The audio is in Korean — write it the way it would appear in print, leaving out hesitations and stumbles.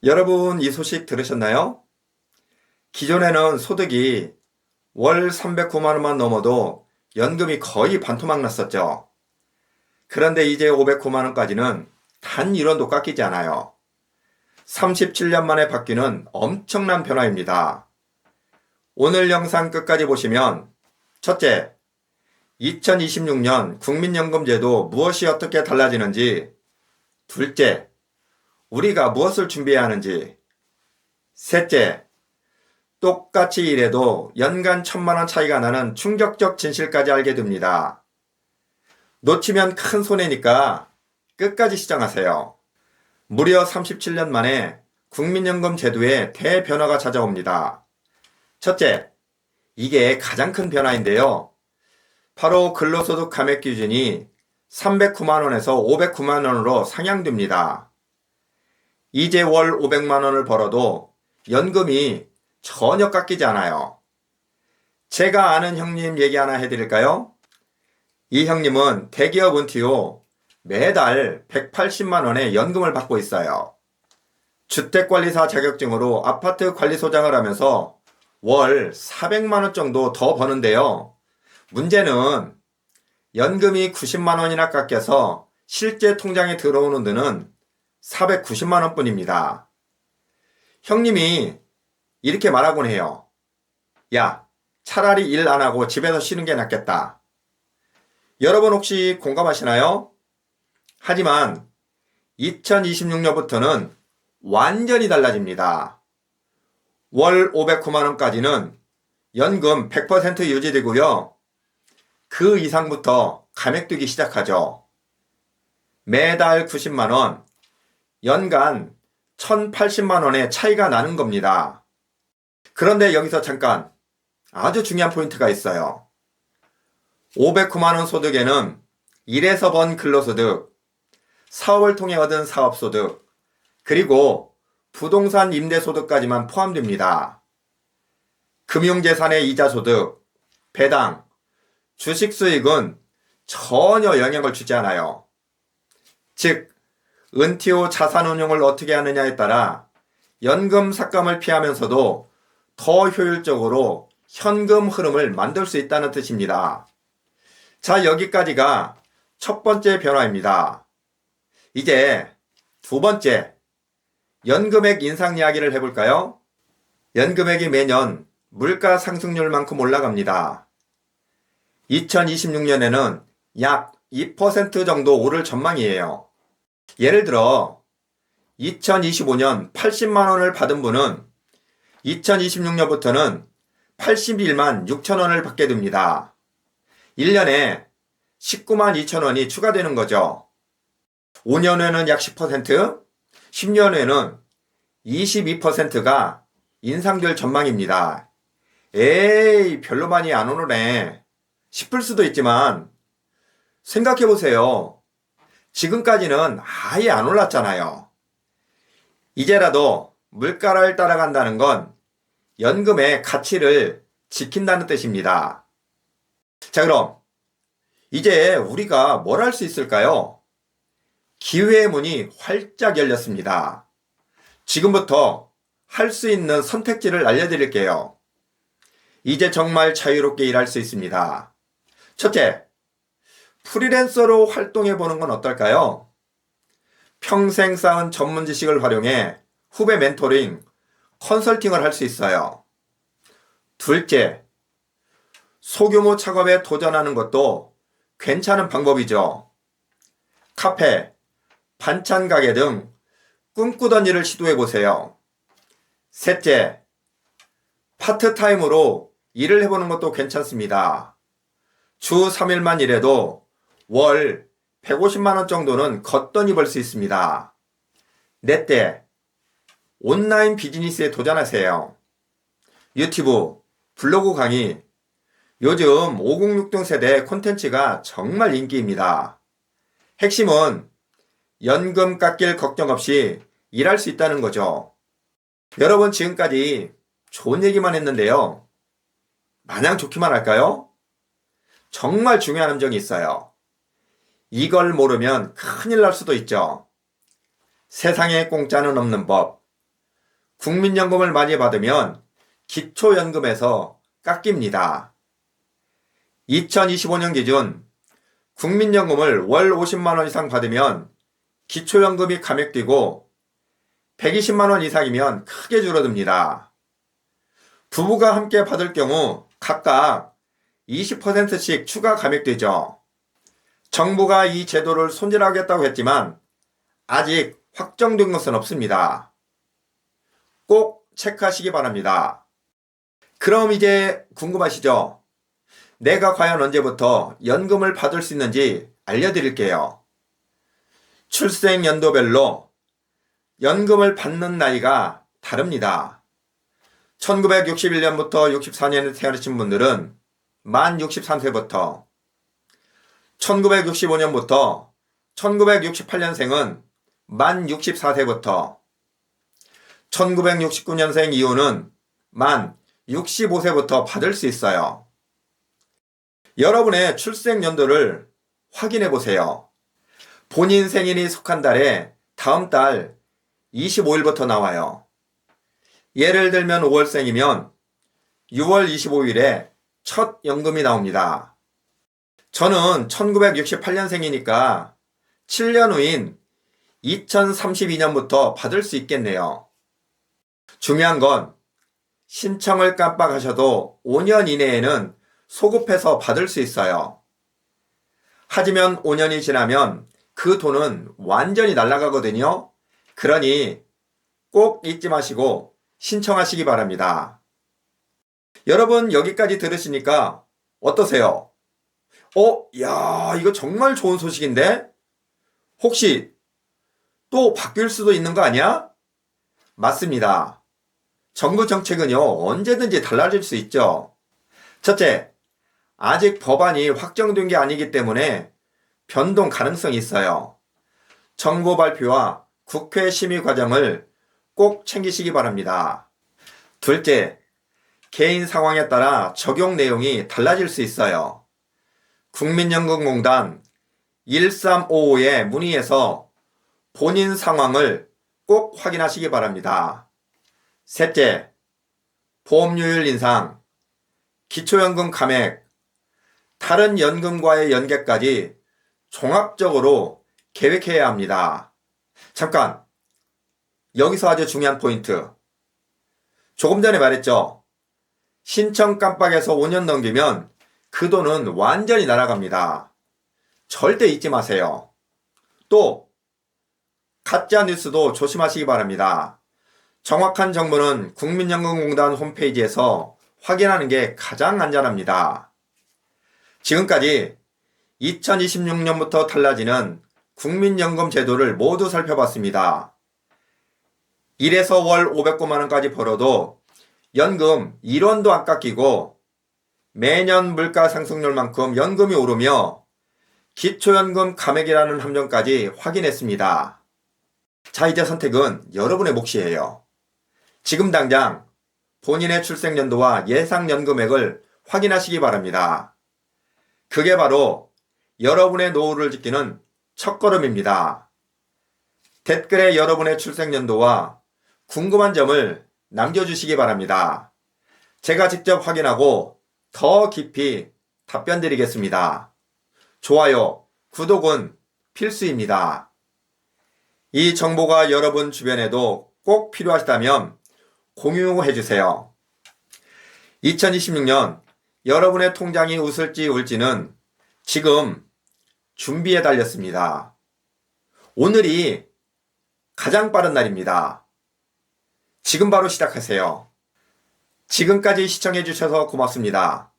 여러분, 이 소식 들으셨나요? 기존에는 소득이 월 309만 원만 넘어도 연금이 거의 반토막 났었죠. 그런데 이제 509만 원까지는 단 1원도 깎이지 않아요. 37년 만에 바뀌는 엄청난 변화입니다. 오늘 영상 끝까지 보시면 첫째, 2026년 국민연금제도 무엇이 어떻게 달라지는지, 둘째, 우리가 무엇을 준비해야 하는지, 셋째, 똑같이 일해도 연간 1,000만 원 차이가 나는 충격적 진실까지 알게 됩니다. 놓치면 큰 손해니까 끝까지 시청하세요. 무려 37년 만에 국민연금 제도에 대변화가 찾아옵니다. 첫째, 이게 가장 큰 변화인데요. 바로 근로소득 감액 기준이 309만 원에서 509만 원으로 상향됩니다. 이제 월 500만 원을 벌어도 연금이 전혀 깎이지 않아요. 제가 아는 형님 얘기 하나 해드릴까요? 이 형님은 대기업 은퇴 후 매달 180만 원의 연금을 받고 있어요. 주택관리사 자격증으로 아파트 관리소장을 하면서 월 400만 원 정도 더 버는데요. 문제는 연금이 90만 원이나 깎여서 실제 통장에 들어오는 돈은 490만 원 뿐입니다. 형님이 이렇게 말하곤 해요. 야, 차라리 일 안 하고 집에서 쉬는 게 낫겠다. 여러분 혹시 공감하시나요? 하지만 2026년부터는 완전히 달라집니다. 월 509만 원까지는 연금 100% 유지되고요. 그 이상부터 감액되기 시작하죠. 매달 90만 원, 연간 1,080만 원의 차이가 나는 겁니다. 그런데 여기서 잠깐 아주 중요한 포인트가 있어요. 509만 원 소득에는 일해서 번 근로소득, 사업을 통해 얻은 사업소득, 그리고 부동산 임대소득까지만 포함됩니다. 금융재산의 이자소득, 배당, 주식수익은 전혀 영향을 주지 않아요. 즉, 은퇴 후 자산운용을 어떻게 하느냐에 따라 연금 삭감을 피하면서도 더 효율적으로 현금 흐름을 만들 수 있다는 뜻입니다. 자, 여기까지가 첫 번째 변화입니다. 이제 두 번째, 연금액 인상 이야기를 해볼까요? 연금액이 매년 물가 상승률만큼 올라갑니다. 2026년에는 약 2% 정도 오를 전망이에요. 예를 들어 2025년 80만 원을 받은 분은 2026년부터는 81만 6천 원을 받게 됩니다. 1년에 19만 2천 원이 추가되는 거죠. 5년 후에는 약 10%, 10년 후에는 22%가 인상될 전망입니다. 에이, 별로 많이 안 오르네 싶을 수도 있지만 생각해 보세요. 지금까지는 아예 안 올랐잖아요. 이제라도 물가를 따라간다는 건 연금의 가치를 지킨다는 뜻입니다. 자, 그럼 이제 우리가 뭘 할 수 있을까요? 기회의 문이 활짝 열렸습니다. 지금부터 할 수 있는 선택지를 알려드릴게요. 이제 정말 자유롭게 일할 수 있습니다. 첫째, 프리랜서로 활동해 보는 건 어떨까요? 평생 쌓은 전문 지식을 활용해 후배 멘토링, 컨설팅을 할 수 있어요. 둘째, 소규모 작업에 도전하는 것도 괜찮은 방법이죠. 카페, 반찬 가게 등 꿈꾸던 일을 시도해 보세요. 셋째, 파트타임으로 일을 해보는 것도 괜찮습니다. 주 3일만 일해도 월 150만 원 정도는 거뜬히 벌 수 있습니다. 넷째, 온라인 비즈니스에 도전하세요. 유튜브, 블로그 강의, 요즘 5060 세대 콘텐츠가 정말 인기입니다. 핵심은 연금 깎일 걱정 없이 일할 수 있다는 거죠. 여러분 지금까지 좋은 얘기만 했는데요. 마냥 좋기만 할까요? 정말 중요한 함정이 있어요. 이걸 모르면 큰일 날 수도 있죠. 세상에 공짜는 없는 법. 국민연금을 많이 받으면 기초연금에서 깎입니다. 2025년 기준 국민연금을 월 50만 원 이상 받으면 기초연금이 감액되고 120만 원 이상이면 크게 줄어듭니다. 부부가 함께 받을 경우 각각 20%씩 추가 감액되죠. 정부가 이 제도를 손질하겠다고 했지만 아직 확정된 것은 없습니다. 꼭 체크하시기 바랍니다. 그럼 이제 궁금하시죠? 내가 과연 언제부터 연금을 받을 수 있는지 알려드릴게요. 출생연도별로 연금을 받는 나이가 다릅니다. 1961년부터 64년에 태어나신 분들은 만 63세부터, 1965년부터 1968년생은 만 64세부터, 1969년생 이후는 만 65세부터 받을 수 있어요. 여러분의 출생연도를 확인해 보세요. 본인 생일이 속한 달에 다음 달 25일부터 나와요. 예를 들면 5월생이면 6월 25일에 첫 연금이 나옵니다. 저는 1968년생이니까 7년 후인 2032년부터 받을 수 있겠네요. 중요한 건 신청을 깜빡하셔도 5년 이내에는 소급해서 받을 수 있어요. 하지만 5년이 지나면 그 돈은 완전히 날아가거든요. 그러니 꼭 잊지 마시고 신청하시기 바랍니다. 여러분 여기까지 들으시니까 어떠세요? 야, 이거 정말 좋은 소식인데? 혹시 또 바뀔 수도 있는 거 아니야? 맞습니다. 정부 정책은요, 언제든지 달라질 수 있죠. 첫째, 아직 법안이 확정된 게 아니기 때문에 변동 가능성이 있어요. 정부 발표와 국회 심의 과정을 꼭 챙기시기 바랍니다. 둘째, 개인 상황에 따라 적용 내용이 달라질 수 있어요. 국민연금공단 1355에 문의해서 본인 상황을 꼭 확인하시기 바랍니다. 셋째, 보험료율 인상, 기초연금 감액, 다른 연금과의 연계까지 종합적으로 계획해야 합니다. 잠깐, 여기서 아주 중요한 포인트. 조금 전에 말했죠. 신청 깜빡해서 5년 넘기면 그 돈은 완전히 날아갑니다. 절대 잊지 마세요. 또 가짜 뉴스도 조심하시기 바랍니다. 정확한 정보는 국민연금공단 홈페이지에서 확인하는 게 가장 안전합니다. 지금까지 2026년부터 달라지는 국민연금 제도를 모두 살펴봤습니다. 1에서 월 509만 원까지 벌어도 연금 1원도 안 깎이고 매년 물가 상승률만큼 연금이 오르며 기초연금 감액이라는 함정까지 확인했습니다. 자, 이제 선택은 여러분의 몫이에요. 지금 당장 본인의 출생연도와 예상연금액을 확인하시기 바랍니다. 그게 바로 여러분의 노후를 지키는 첫걸음입니다. 댓글에 여러분의 출생연도와 궁금한 점을 남겨주시기 바랍니다. 제가 직접 확인하고 더 깊이 답변 드리겠습니다. 좋아요, 구독은 필수입니다. 이 정보가 여러분 주변에도 꼭 필요하시다면 공유해주세요. 2026년 여러분의 통장이 웃을지 울지는 지금 준비에 달렸습니다. 오늘이 가장 빠른 날입니다. 지금 바로 시작하세요. 지금까지 시청해주셔서 고맙습니다.